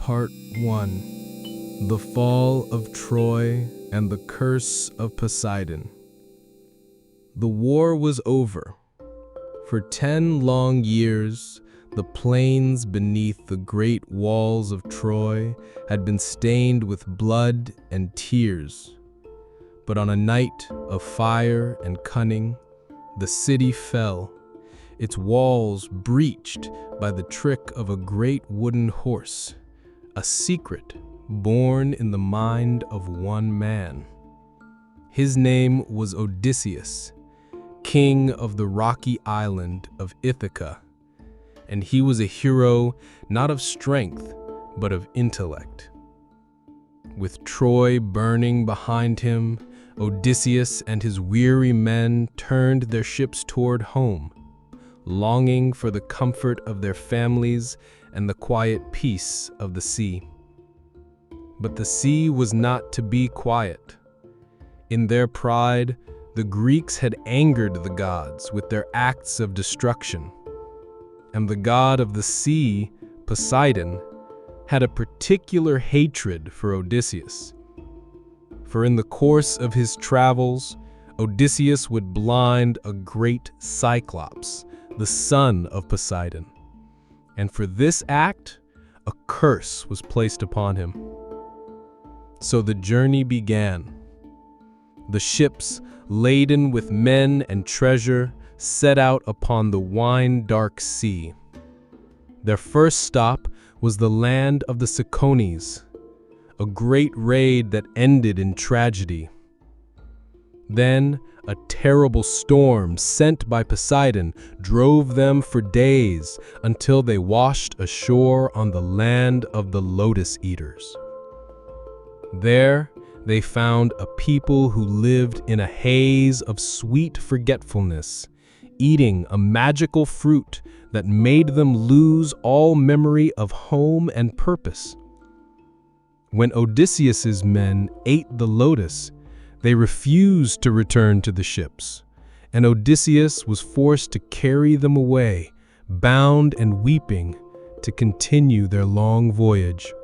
Part 1. The Fall of Troy and the Curse of Poseidon. The war was over. For 10 long years, the plains beneath the great walls of Troy had been stained with blood and tears. But on a night of fire and cunning, the city fell, its walls breached by the trick of a great wooden horse, a secret born in the mind of one man. His name was Odysseus, king of the rocky island of Ithaca, and he was a hero not of strength, but of intellect. With Troy burning behind him, Odysseus and his weary men turned their ships toward home, longing for the comfort of their families and the quiet peace of the sea. But the sea was not to be quiet. In their pride, the Greeks had angered the gods with their acts of destruction, and the god of the sea, Poseidon, had a particular hatred for Odysseus. For in the course of his travels, Odysseus would blind a great Cyclops, the son of Poseidon, and for this act, a curse was placed upon him. So the journey began. The ships, laden with men and treasure, set out upon the wine-dark sea. Their first stop was the land of the Ciconies, a great raid that ended in tragedy. Then, a terrible storm sent by Poseidon drove them for days until they washed ashore on the land of the Lotus Eaters. There, they found a people who lived in a haze of sweet forgetfulness, eating a magical fruit that made them lose all memory of home and purpose. When Odysseus's men ate the lotus, they refused to return to the ships, and Odysseus was forced to carry them away, bound and weeping, to continue their long voyage.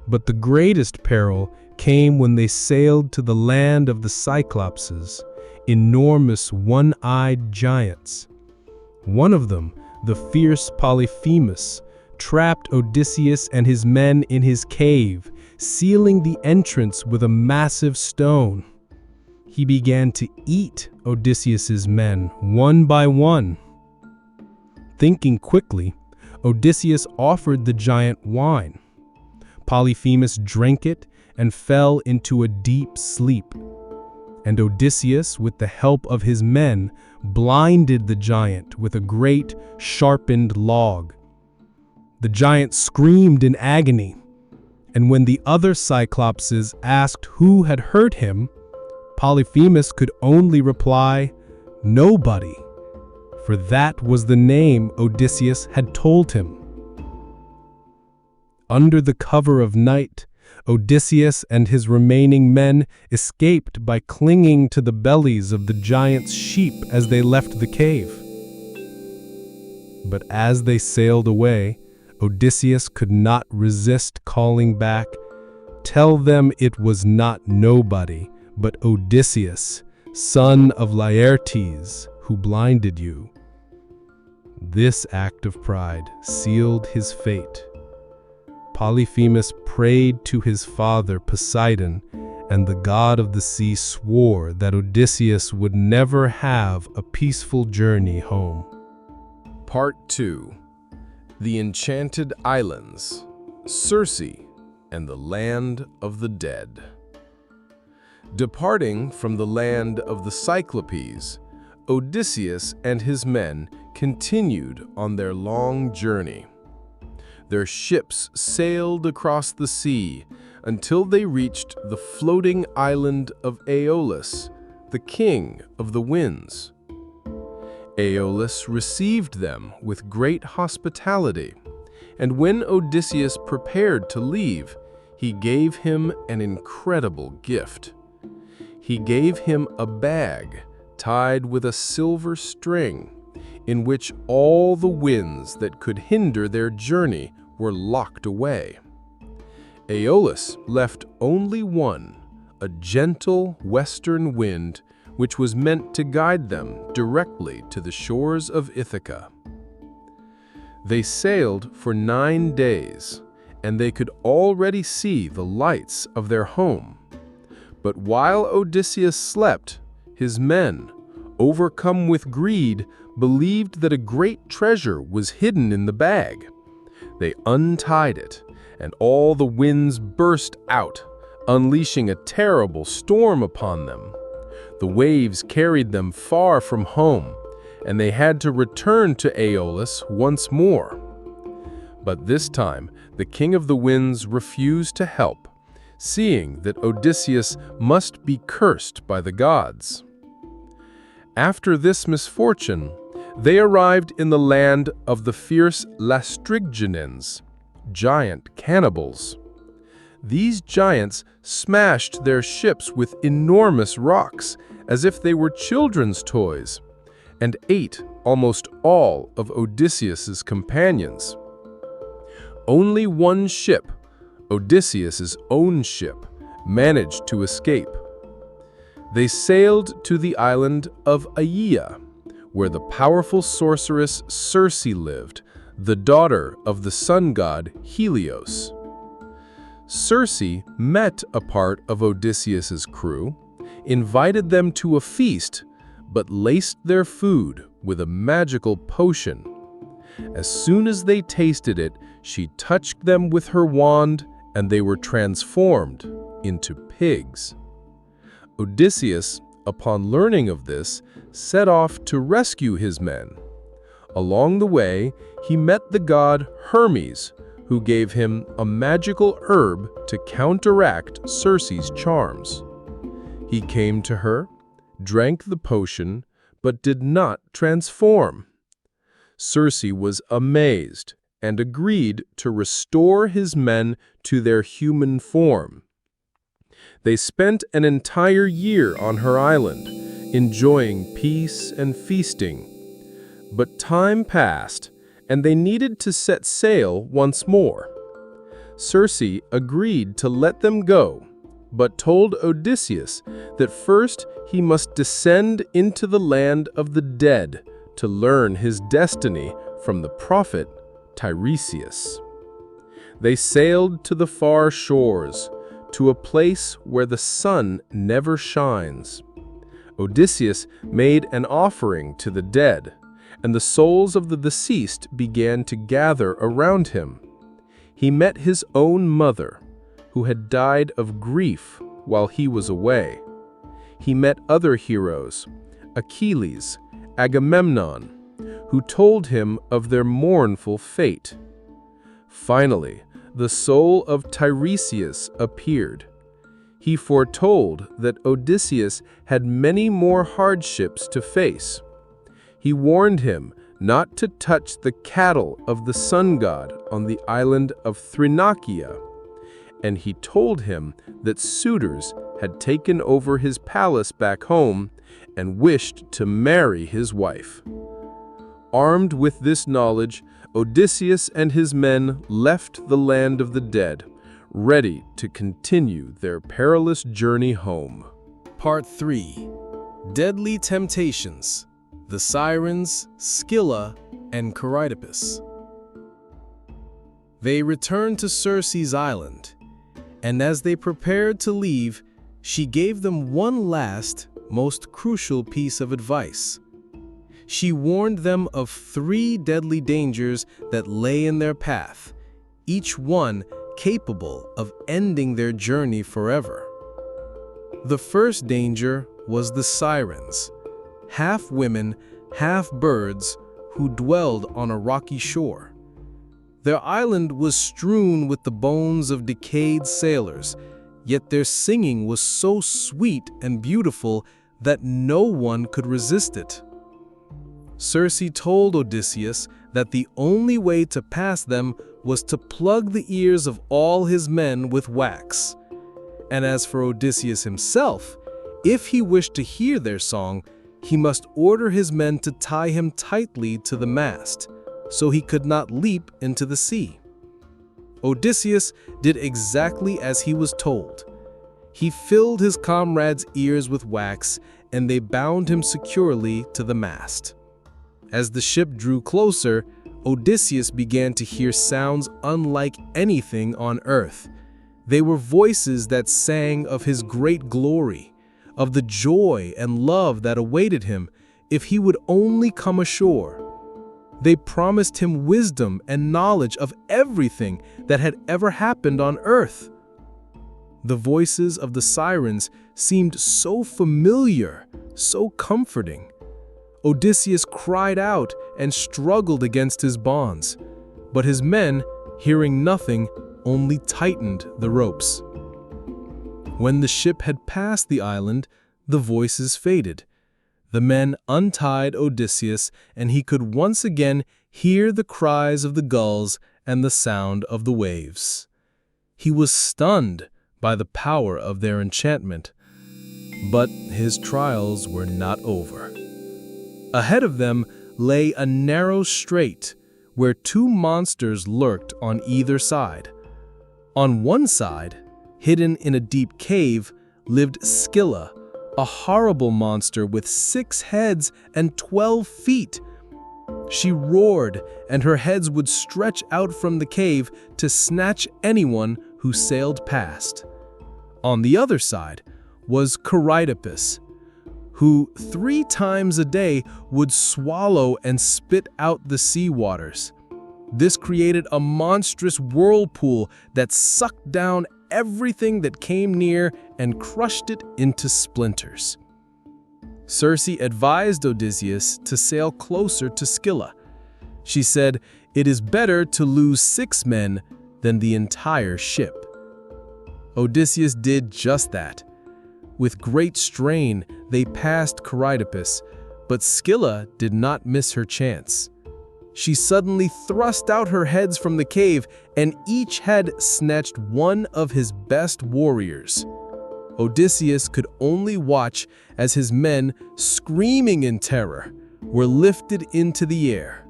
But the greatest peril came when they sailed to the land of the Cyclopses, enormous one-eyed giants. One of them, the fierce Polyphemus, trapped Odysseus and his men in his cave, sealing the entrance with a massive stone. He began to eat Odysseus's men one by one. Thinking quickly, Odysseus offered the giant wine. Polyphemus drank it and fell into a deep sleep. And Odysseus, with the help of his men, blinded the giant with a great, sharpened log. The giant screamed in agony, and when the other Cyclopses asked who had hurt him, Polyphemus could only reply, "Nobody," for that was the name Odysseus had told him. Under the cover of night, Odysseus and his remaining men escaped by clinging to the bellies of the giant's sheep as they left the cave. But as they sailed away, Odysseus could not resist calling back, "Tell them it was not nobody, but Odysseus, son of Laertes, who blinded you." This act of pride sealed his fate. Polyphemus prayed to his father Poseidon, and the god of the sea swore that Odysseus would never have a peaceful journey home. Part 2. The Enchanted Islands, Circe, and the Land of the Dead. Departing from the land of the Cyclopes, Odysseus and his men continued on their long journey. Their ships sailed across the sea until they reached the floating island of Aeolus, the king of the winds. Aeolus received them with great hospitality, and when Odysseus prepared to leave, he gave him an incredible gift. He gave him a bag tied with a silver string, in which all the winds that could hinder their journey were locked away. Aeolus left only one, a gentle western wind which was meant to guide them directly to the shores of Ithaca. They sailed for 9 days, and they could already see the lights of their home. But while Odysseus slept, his men, overcome with greed, believed that a great treasure was hidden in the bag. They untied it, and all the winds burst out, unleashing a terrible storm upon them. The waves carried them far from home, and they had to return to Aeolus once more. But this time, the king of the winds refused to help, seeing that Odysseus must be cursed by the gods. After this misfortune, they arrived in the land of the fierce Lastrygonians, giant cannibals. These giants smashed their ships with enormous rocks as if they were children's toys, and ate almost all of Odysseus's companions. Only one ship, Odysseus's own ship, managed to escape. They sailed to the island of Aeaea, where the powerful sorceress Circe lived, the daughter of the sun god Helios. Circe met a part of Odysseus's crew, invited them to a feast, but laced their food with a magical potion. As soon as they tasted it, she touched them with her wand, and they were transformed into pigs. Odysseus, upon learning of this, set off to rescue his men. Along the way, he met the god Hermes, who gave him a magical herb to counteract Circe's charms. He came to her, drank the potion, but did not transform. Circe was amazed and agreed to restore his men to their human form. They spent an entire year on her island, enjoying peace and feasting. But time passed, and they needed to set sail once more. Circe agreed to let them go, but told Odysseus that first he must descend into the land of the dead to learn his destiny from the prophet Tiresias. They sailed to the far shores, to a place where the sun never shines. Odysseus made an offering to the dead, and the souls of the deceased began to gather around him. He met his own mother, who had died of grief while he was away. He met other heroes, Achilles, Agamemnon, who told him of their mournful fate. Finally, the soul of Tiresias appeared. He foretold that Odysseus had many more hardships to face. He warned him not to touch the cattle of the sun god on the island of Thrinacia, and he told him that suitors had taken over his palace back home and wished to marry his wife. Armed with this knowledge, Odysseus and his men left the land of the dead, ready to continue their perilous journey home. Part 3. Deadly Temptations. The Sirens, Scylla, and Charybdis. They returned to Circe's island, and as they prepared to leave, she gave them one last, most crucial piece of advice. She warned them of 3 deadly dangers that lay in their path, each one capable of ending their journey forever. The first danger was the Sirens, half women, half birds, who dwelled on a rocky shore. Their island was strewn with the bones of decayed sailors, yet their singing was so sweet and beautiful that no one could resist it. Circe told Odysseus that the only way to pass them was to plug the ears of all his men with wax. And as for Odysseus himself, if he wished to hear their song, he must order his men to tie him tightly to the mast, so he could not leap into the sea. Odysseus did exactly as he was told. He filled his comrades' ears with wax, and they bound him securely to the mast. As the ship drew closer, Odysseus began to hear sounds unlike anything on earth. They were voices that sang of his great glory, of the joy and love that awaited him if he would only come ashore. They promised him wisdom and knowledge of everything that had ever happened on earth. The voices of the Sirens seemed so familiar, so comforting. Odysseus cried out and struggled against his bonds, but his men, hearing nothing, only tightened the ropes. When the ship had passed the island, the voices faded. The men untied Odysseus, and he could once again hear the cries of the gulls and the sound of the waves. He was stunned by the power of their enchantment. But his trials were not over. Ahead of them lay a narrow strait where two monsters lurked on either side. On one side, hidden in a deep cave, lived Scylla, a horrible monster with 6 heads and 12 feet. She roared, and her heads would stretch out from the cave to snatch anyone who sailed past. On the other side was Calypso, who 3 times a day would swallow and spit out the sea waters. This created a monstrous whirlpool that sucked down everything that came near and crushed it into splinters. Circe advised Odysseus to sail closer to Scylla. She said, "It is better to lose 6 men than the entire ship." Odysseus did just that. With great strain, they passed Calypso, but Scylla did not miss her chance. She suddenly thrust out her heads from the cave, and each head snatched one of his best warriors. Odysseus could only watch as his men, screaming in terror, were lifted into the air.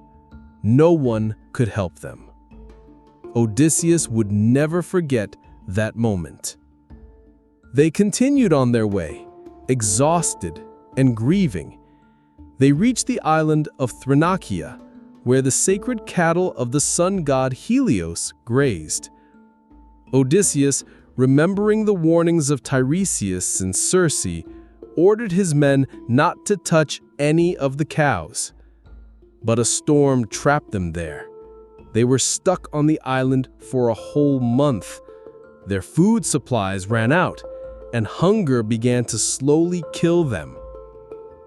No one could help them. Odysseus would never forget that moment. They continued on their way, exhausted and grieving. They reached the island of Thrinacia, where the sacred cattle of the sun god Helios grazed. Odysseus, remembering the warnings of Tiresias and Circe, ordered his men not to touch any of the cows. But a storm trapped them there. They were stuck on the island for a whole month. Their food supplies ran out, and hunger began to slowly kill them.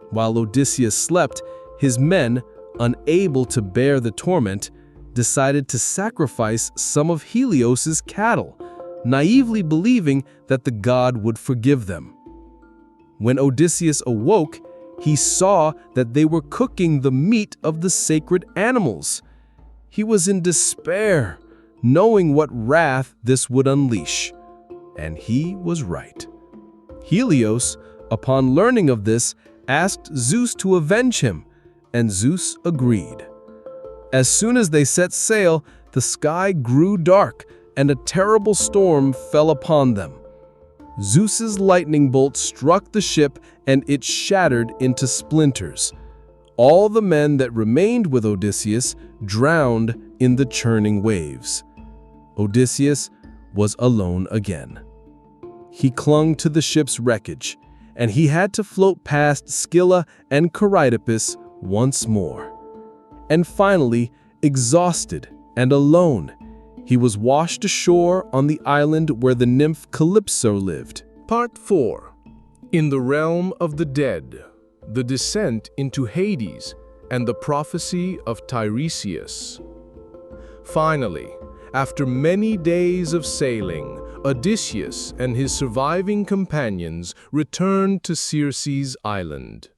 While Odysseus slept, his men, unable to bear the torment, decided to sacrifice some of Helios's cattle, naively believing that the god would forgive them. When Odysseus awoke, he saw that they were cooking the meat of the sacred animals. He was in despair, knowing what wrath this would unleash. And he was right. Helios, upon learning of this, asked Zeus to avenge him, and Zeus agreed. As soon as they set sail, the sky grew dark, and a terrible storm fell upon them. Zeus's lightning bolt struck the ship, and it shattered into splinters. All the men that remained with Odysseus drowned in the churning waves. Odysseus was alone again. He clung to the ship's wreckage, and he had to float past Scylla and Calypso once more. And finally, exhausted and alone, he was washed ashore on the island where the nymph Calypso lived. Part 4. In the Realm of the Dead, the Descent into Hades, and the Prophecy of Tiresias. Finally, after many days of sailing, Odysseus and his surviving companions returned to Circe's island.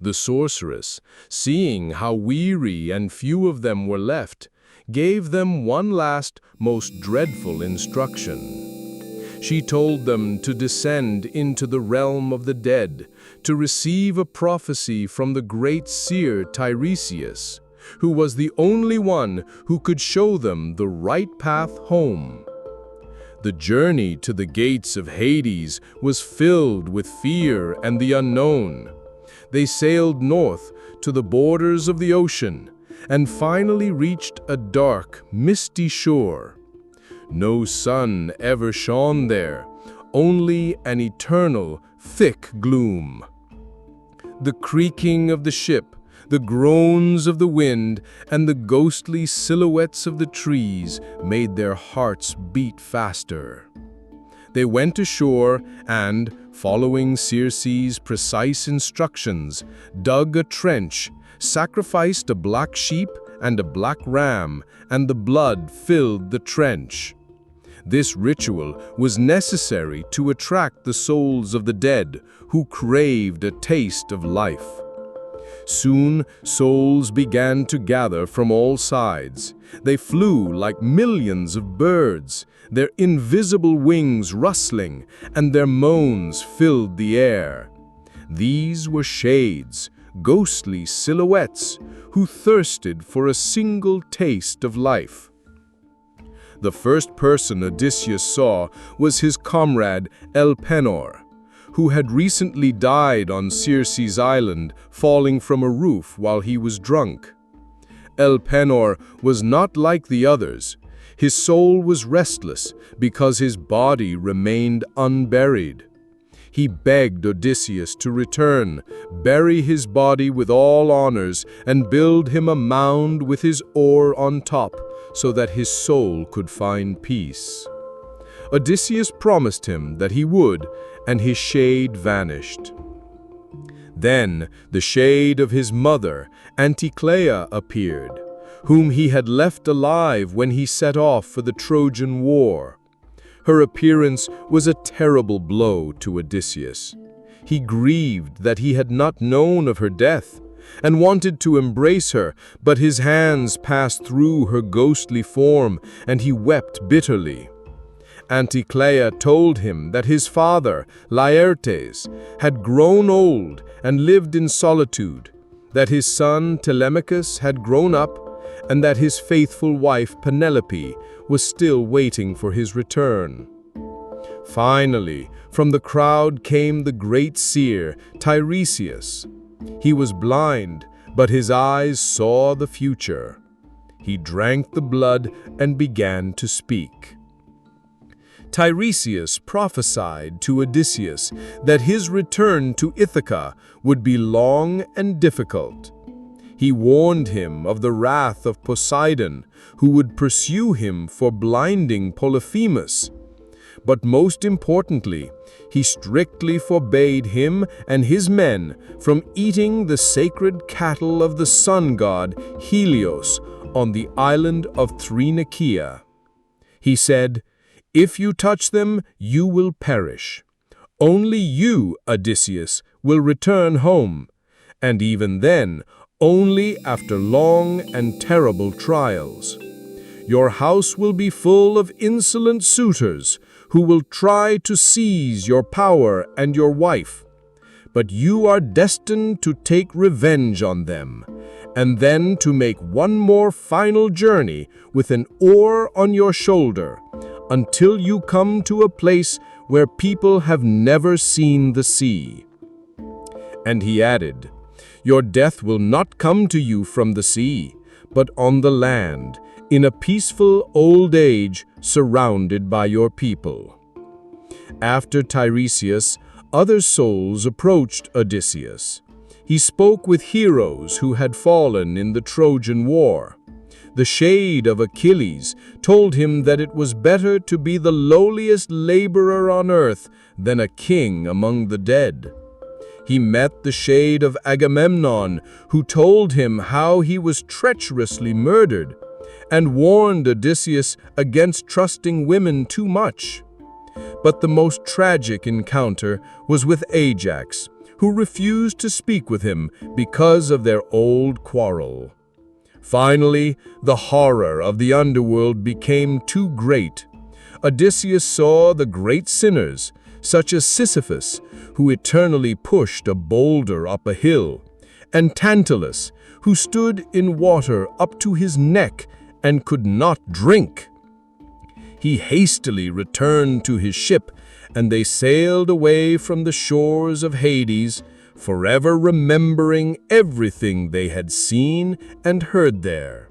The sorceress, seeing how weary and few of them were left, gave them one last, most dreadful instruction. She told them to descend into the realm of the dead, to receive a prophecy from the great seer Tiresias, who was the only one who could show them the right path home. The journey to the gates of Hades was filled with fear and the unknown. They sailed north to the borders of the ocean and finally reached a dark, misty shore. No sun ever shone there, only an eternal, thick gloom. The creaking of the ship, the groans of the wind, and the ghostly silhouettes of the trees made their hearts beat faster. They went ashore and, following Circe's precise instructions, dug a trench, sacrificed a black sheep and a black ram, and the blood filled the trench. This ritual was necessary to attract the souls of the dead who craved a taste of life. Soon, souls began to gather from all sides. They flew like millions of birds, their invisible wings rustling, and their moans filled the air. These were shades, ghostly silhouettes, who thirsted for a single taste of life. The first person Odysseus saw was his comrade Elpenor, who had recently died on Circe's island, falling from a roof while he was drunk. Elpenor was not like the others. His soul was restless because his body remained unburied. He begged Odysseus to return, bury his body with all honors, and build him a mound with his ore on top, so that his soul could find peace. Odysseus promised him that he would, and his shade vanished. Then the shade of his mother, Anticlea, appeared, whom he had left alive when he set off for the Trojan War. Her appearance was a terrible blow to Odysseus. He grieved that he had not known of her death, and wanted to embrace her, but his hands passed through her ghostly form, and he wept bitterly. Anticlea told him that his father, Laertes, had grown old and lived in solitude, that his son Telemachus had grown up, and that his faithful wife Penelope was still waiting for his return. Finally, from the crowd came the great seer, Tiresias. He was blind, but his eyes saw the future. He drank the blood and began to speak. Tiresias prophesied to Odysseus that his return to Ithaca would be long and difficult. He warned him of the wrath of Poseidon, who would pursue him for blinding Polyphemus. But most importantly, he strictly forbade him and his men from eating the sacred cattle of the sun god Helios on the island of Thrinacia. He said, "If you touch them, you will perish. Only you, Odysseus, will return home, and even then, only after long and terrible trials. Your house will be full of insolent suitors who will try to seize your power and your wife. But you are destined to take revenge on them, and then to make one more final journey with an oar on your shoulder, until you come to a place where people have never seen the sea." And he added, "Your death will not come to you from the sea, but on the land, in a peaceful old age surrounded by your people." After Tiresias, other souls approached Odysseus. He spoke with heroes who had fallen in the Trojan War. The shade of Achilles told him that it was better to be the lowliest laborer on earth than a king among the dead. He met the shade of Agamemnon, who told him how he was treacherously murdered, and warned Odysseus against trusting women too much. But the most tragic encounter was with Ajax, who refused to speak with him because of their old quarrel. Finally, the horror of the underworld became too great. Odysseus saw the great sinners, such as Sisyphus, who eternally pushed a boulder up a hill, and Tantalus, who stood in water up to his neck and could not drink. He hastily returned to his ship, and they sailed away from the shores of Hades, forever remembering everything they had seen and heard there.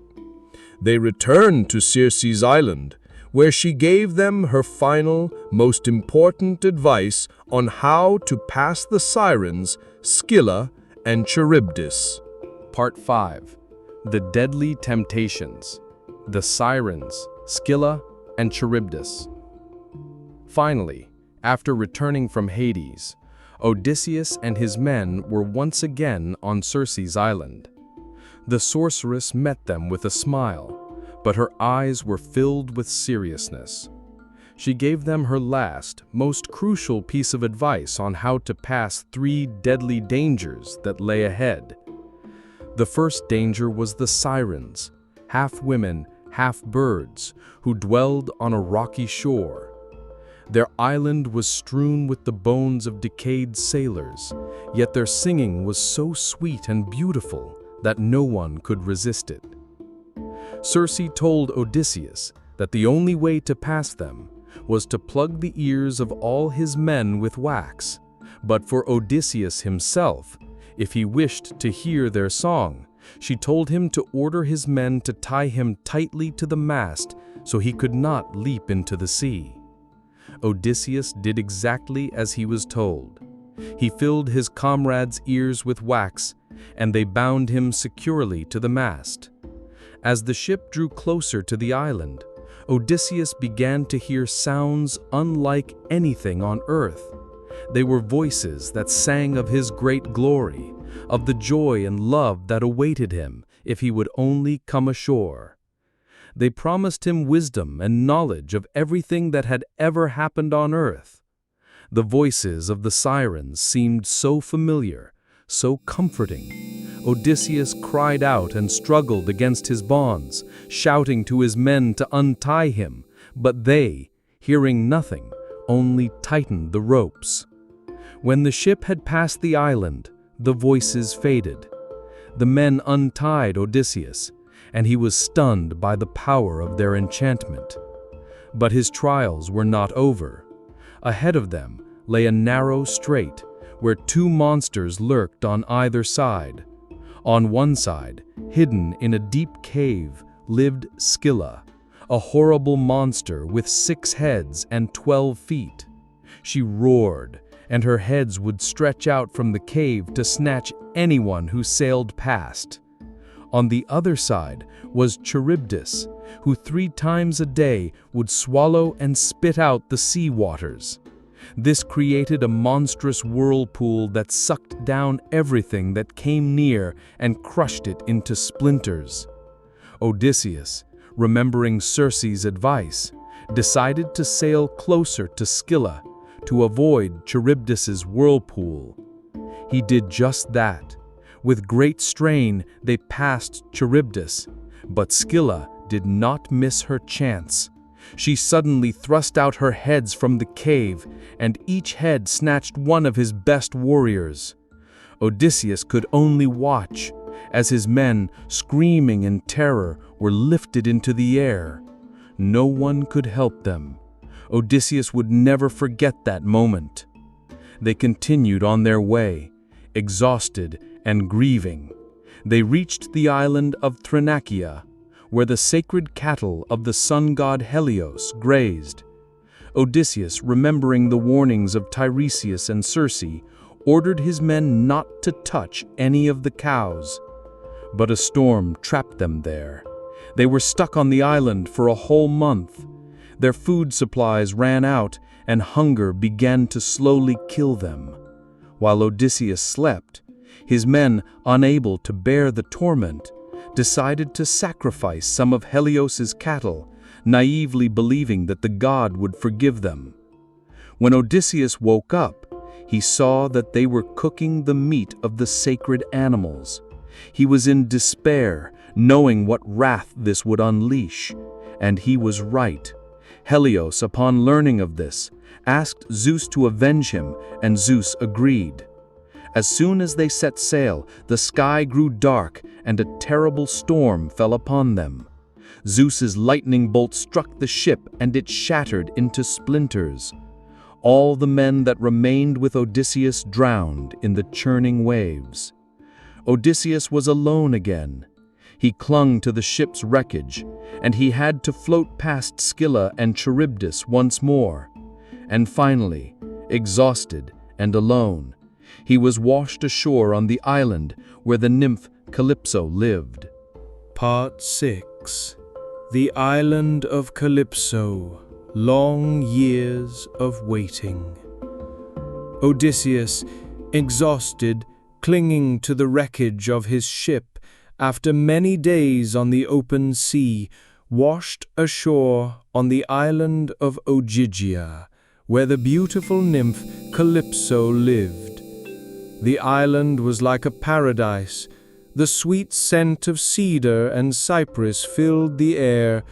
They returned to Circe's island, where she gave them her final, most important advice on how to pass the Sirens, Scylla and Charybdis. Part 5. The Deadly Temptations. The Sirens, Scylla and Charybdis. Finally, after returning from Hades, Odysseus and his men were once again on Circe's island. The sorceress met them with a smile, but her eyes were filled with seriousness. She gave them her last, most crucial piece of advice on how to pass 3 deadly dangers that lay ahead. The first danger was the Sirens, half women, half birds, who dwelled on a rocky shore. Their island was strewn with the bones of decayed sailors, yet their singing was so sweet and beautiful that no one could resist it. Circe told Odysseus that the only way to pass them was to plug the ears of all his men with wax, but for Odysseus himself, if he wished to hear their song, she told him to order his men to tie him tightly to the mast so he could not leap into the sea. Odysseus did exactly as he was told. He filled his comrades' ears with wax, and they bound him securely to the mast. As the ship drew closer to the island, Odysseus began to hear sounds unlike anything on earth. They were voices that sang of his great glory, of the joy and love that awaited him if he would only come ashore. They promised him wisdom and knowledge of everything that had ever happened on earth. The voices of the Sirens seemed so familiar, so comforting. Odysseus cried out and struggled against his bonds, shouting to his men to untie him, but they, hearing nothing, only tightened the ropes. When the ship had passed the island, the voices faded. The men untied Odysseus, and he was stunned by the power of their enchantment. But his trials were not over. Ahead of them lay a narrow strait, where 2 monsters lurked on either side. On one side, hidden in a deep cave, lived Scylla, a horrible monster with 6 heads and 12 feet. She roared, and her heads would stretch out from the cave to snatch anyone who sailed past. On the other side was Charybdis, who 3 times a day would swallow and spit out the sea waters. This created a monstrous whirlpool that sucked down everything that came near and crushed it into splinters. Odysseus, remembering Circe's advice, decided to sail closer to Scylla to avoid Charybdis's whirlpool. He did just that. With great strain, they passed Charybdis, but Scylla did not miss her chance. She suddenly thrust out her heads from the cave, and each head snatched one of his best warriors. Odysseus could only watch as his men, screaming in terror, were lifted into the air. No one could help them. Odysseus would never forget that moment. They continued on their way, exhausted and grieving. They reached the island of Thrinacia, where the sacred cattle of the sun god Helios grazed. Odysseus, remembering the warnings of Tiresias and Circe, ordered his men not to touch any of the cows. But a storm trapped them there. They were stuck on the island for a whole month. Their food supplies ran out, and hunger began to slowly kill them. While Odysseus slept, his men, unable to bear the torment, decided to sacrifice some of Helios's cattle, naively believing that the god would forgive them. When Odysseus woke up, he saw that they were cooking the meat of the sacred animals. He was in despair, knowing what wrath this would unleash, and he was right. Helios, upon learning of this, asked Zeus to avenge him, and Zeus agreed. As soon as they set sail, the sky grew dark, and a terrible storm fell upon them. Zeus's lightning bolt struck the ship, and it shattered into splinters. All the men that remained with Odysseus drowned in the churning waves. Odysseus was alone again. He clung to the ship's wreckage, and he had to float past Scylla and Charybdis once more. And finally, exhausted and alone, he was washed ashore on the island where the nymph Calypso lived. Part 6. The Island of Calypso. Long years of waiting. Odysseus, exhausted, clinging to the wreckage of his ship, after many days on the open sea, washed ashore on the island of Ogygia, where the beautiful nymph Calypso lived. The island was like a paradise. The sweet scent of cedar and cypress filled the air,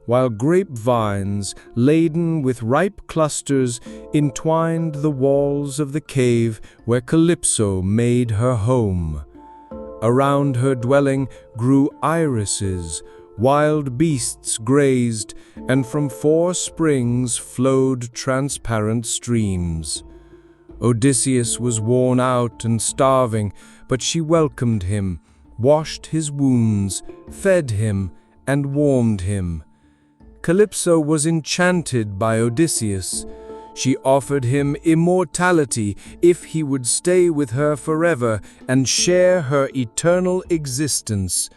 while grapevines, laden with ripe clusters, entwined the walls of the cave where Calypso made her home. Around her dwelling grew irises, wild beasts grazed, and from 4 springs flowed transparent streams. Odysseus was worn out and starving, but she welcomed him, washed his wounds, fed him, and warmed him. Calypso was enchanted by Odysseus. She offered him immortality if he would stay with her forever and share her eternal existence.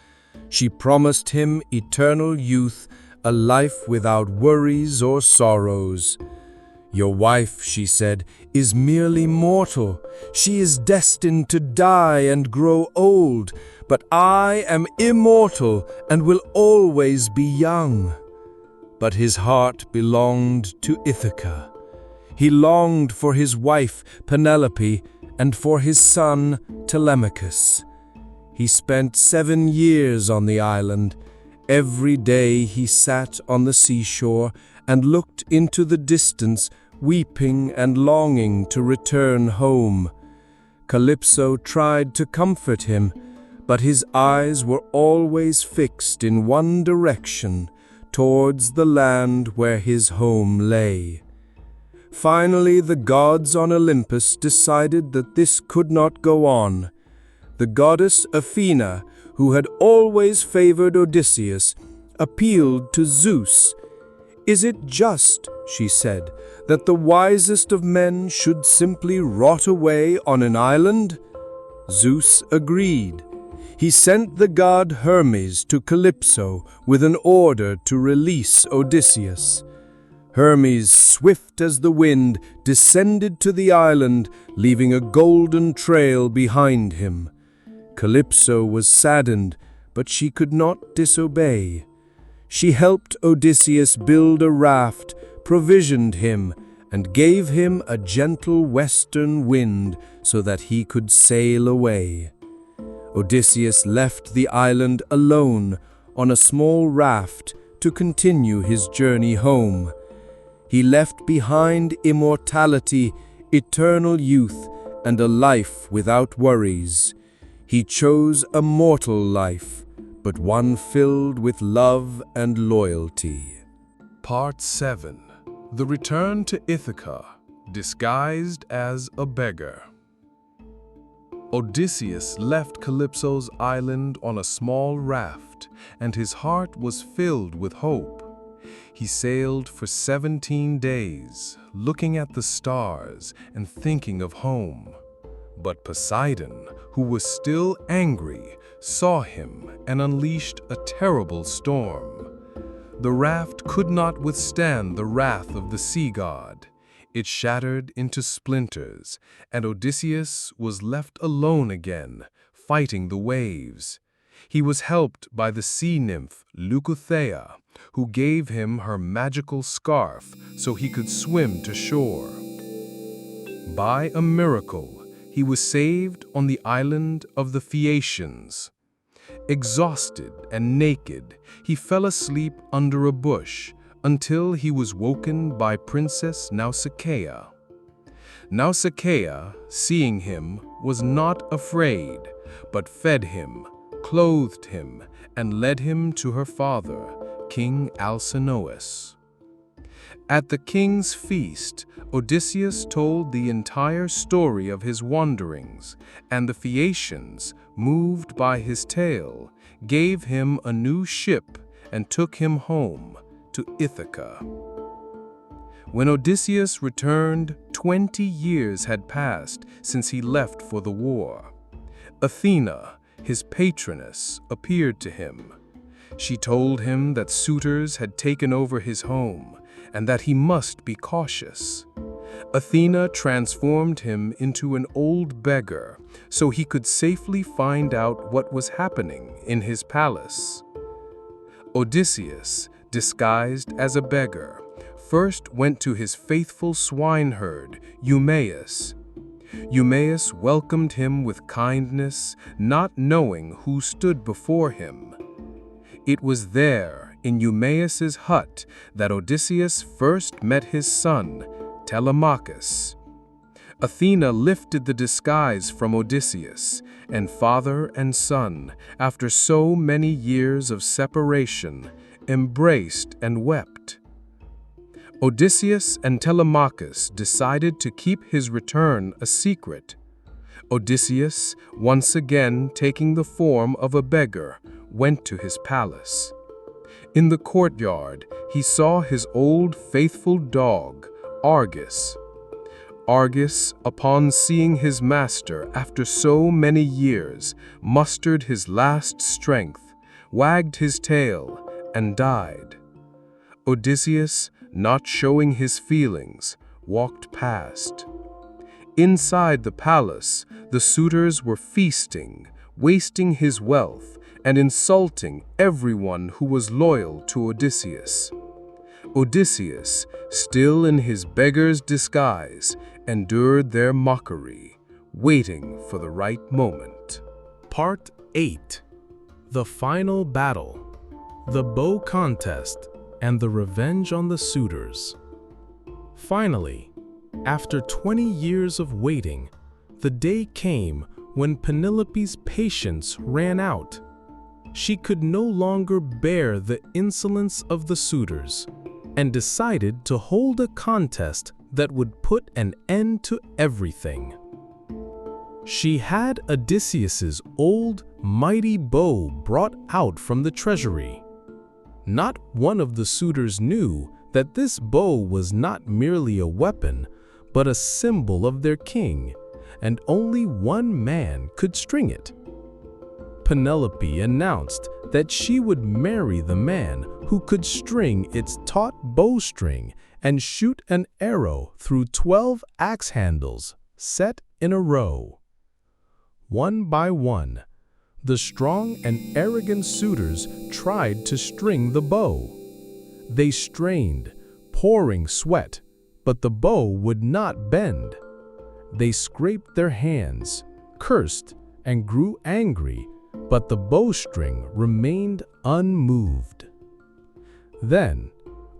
She promised him eternal youth, a life without worries or sorrows. "Your wife," she said, "is merely mortal. She is destined to die and grow old, but I am immortal and will always be young." But his heart belonged to Ithaca. He longed for his wife, Penelope, and for his son, Telemachus. He spent 7 years on the island. Every day he sat on the seashore and looked into the distance, weeping and longing to return home. Calypso tried to comfort him, but his eyes were always fixed in one direction, towards the land where his home lay. Finally, the gods on Olympus decided that this could not go on. The goddess Athena, who had always favored Odysseus, appealed to Zeus. "Is it just," she said, "that the wisest of men should simply rot away on an island?" Zeus agreed. He sent the god Hermes to Calypso with an order to release Odysseus. Hermes, swift as the wind, descended to the island, leaving a golden trail behind him. Calypso was saddened, but she could not disobey. She helped Odysseus build a raft, provisioned him, and gave him a gentle western wind so that he could sail away. Odysseus left the island alone on a small raft to continue his journey home. He left behind immortality, eternal youth, and a life without worries. He chose a mortal life, but one filled with love and loyalty. Part 7. The Return to Ithaca, disguised as a beggar. Odysseus left Calypso's island on a small raft, and his heart was filled with hope. He sailed for 17 days, looking at the stars and thinking of home. But Poseidon, who was still angry, saw him and unleashed a terrible storm. The raft could not withstand the wrath of the sea god. It shattered into splinters, and Odysseus was left alone again, fighting the waves. He was helped by the sea nymph Leucothea, who gave him her magical scarf so he could swim to shore. By a miracle, he was saved on the island of the Phaeacians. Exhausted and naked, he fell asleep under a bush until he was woken by Princess Nausicaa. Nausicaa, seeing him, was not afraid, but fed him, clothed him, and led him to her father, King Alcinous. At the king's feast, Odysseus told the entire story of his wanderings, and the Phaeacians, moved by his tale, gave him a new ship and took him home to Ithaca. When Odysseus returned, 20 years had passed since he left for the war. Athena, his patroness, appeared to him. She told him that suitors had taken over his home and that he must be cautious. Athena transformed him into an old beggar so he could safely find out what was happening in his palace. Odysseus, disguised as a beggar, first went to his faithful swineherd, Eumaeus. Eumaeus welcomed him with kindness, not knowing who stood before him. It was there, in Eumaeus's hut, that Odysseus first met his son, Telemachus. Athena lifted the disguise from Odysseus, and father and son, after so many years of separation, embraced and wept. Odysseus and Telemachus decided to keep his return a secret. Odysseus, once again taking the form of a beggar, went to his palace. In the courtyard, he saw his old faithful dog, Argus. Argus, upon seeing his master after so many years, mustered his last strength, wagged his tail, and died. Odysseus, not showing his feelings, walked past. Inside the palace, the suitors were feasting, wasting his wealth, and insulting everyone who was loyal to Odysseus. Odysseus, still in his beggar's disguise, endured their mockery, waiting for the right moment. Part 8. The Final Battle. The Bow Contest and the Revenge on the Suitors. Finally, after 20 years of waiting, the day came when Penelope's patience ran out. She could no longer bear the insolence of the suitors, and decided to hold a contest that would put an end to everything. She had Odysseus's old, mighty bow brought out from the treasury. Not one of the suitors knew that this bow was not merely a weapon, but a symbol of their king, and only one man could string it. Penelope announced that she would marry the man who could string its taut bowstring and shoot an arrow through 12 axe handles set in a row. One by one, the strong and arrogant suitors tried to string the bow. They strained, pouring sweat, but the bow would not bend. They scraped their hands, cursed, and grew angry, but the bowstring remained unmoved. Then,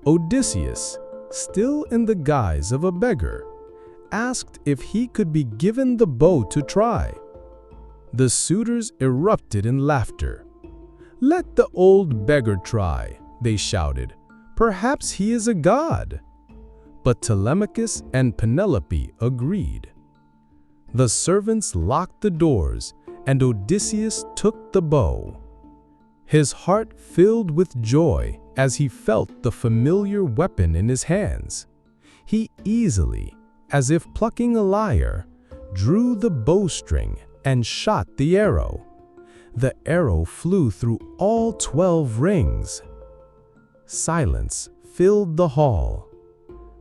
Odysseus, still in the guise of a beggar, asked if he could be given the bow to try. The suitors erupted in laughter. "Let the old beggar try," they shouted. "Perhaps he is a god." But Telemachus and Penelope agreed. The servants locked the doors, and Odysseus took the bow. His heart filled with joy as he felt the familiar weapon in his hands. He easily, as if plucking a lyre, drew the bowstring and shot the arrow. The arrow flew through all 12 rings. Silence filled the hall.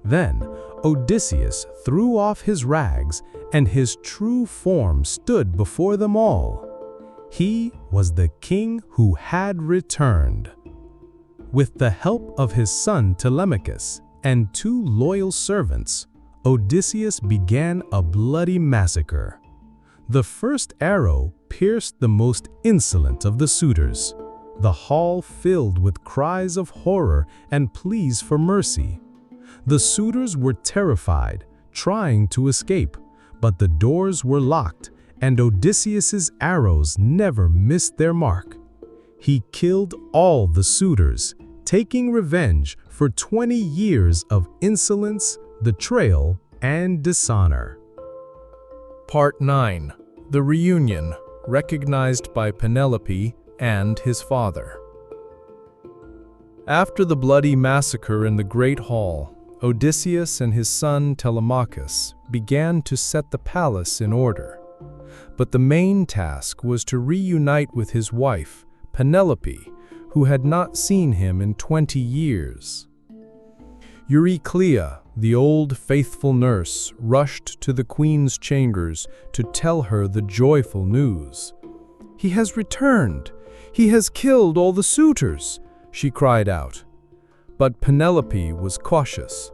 Then Odysseus threw off his rags, and his true form stood before them all. He was the king who had returned. With the help of his son Telemachus and 2 loyal servants, Odysseus began a bloody massacre. The first arrow pierced the most insolent of the suitors. The hall filled with cries of horror and pleas for mercy. The suitors were terrified, trying to escape, but the doors were locked, and Odysseus's arrows never missed their mark. He killed all the suitors, taking revenge for 20 years of insolence, betrayal, and dishonor. Part 9. The Reunion, recognized by Penelope and his father. After the bloody massacre in the Great Hall, Odysseus and his son Telemachus began to set the palace in order. But the main task was to reunite with his wife, Penelope, who had not seen him in 20 years. Euryclea, the old faithful nurse, rushed to the queen's chambers to tell her the joyful news. "He has returned! He has killed all the suitors!" she cried out. But Penelope was cautious.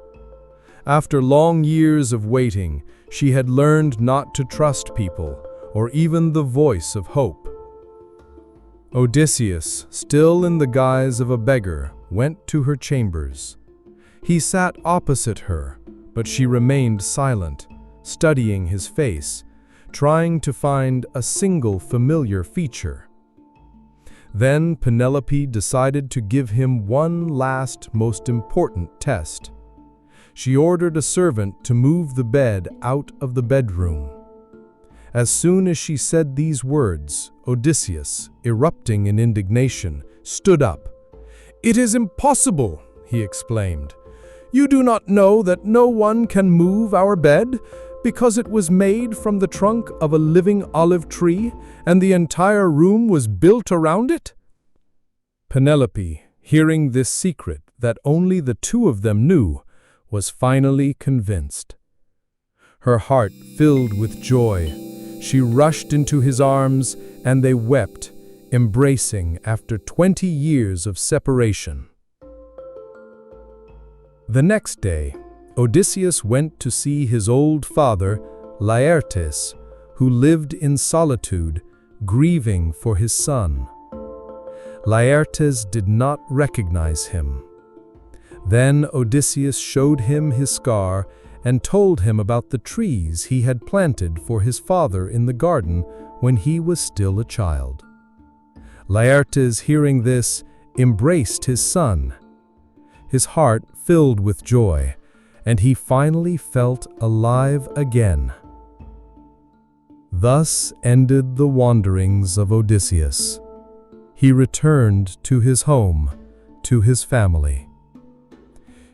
After long years of waiting, she had learned not to trust people, or even the voice of hope. Odysseus, still in the guise of a beggar, went to her chambers. He sat opposite her, but she remained silent, studying his face, trying to find a single familiar feature. Then Penelope decided to give him one last, most important test. She ordered a servant to move the bed out of the bedroom. As soon as she said these words, Odysseus, erupting in indignation, stood up. "It is impossible," he exclaimed. "You do not know that no one can move our bed, because it was made from the trunk of a living olive tree, and the entire room was built around it?" Penelope, hearing this secret that only the two of them knew, was finally convinced. Her heart filled with joy. She rushed into his arms, and they wept, embracing after 20 years of separation. The next day, Odysseus went to see his old father, Laertes, who lived in solitude, grieving for his son. Laertes did not recognize him. Then Odysseus showed him his scar and told him about the trees he had planted for his father in the garden when he was still a child. Laertes, hearing this, embraced his son. His heart filled with joy, and he finally felt alive again. Thus ended the wanderings of Odysseus. He returned to his home, to his family.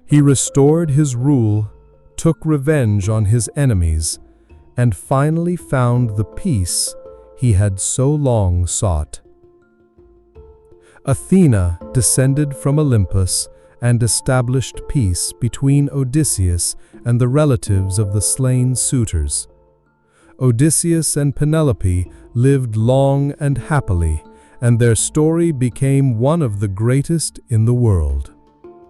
He restored his rule, took revenge on his enemies, and finally found the peace he had so long sought. Athena descended from Olympus and established peace between Odysseus and the relatives of the slain suitors. Odysseus and Penelope lived long and happily, and their story became one of the greatest in the world.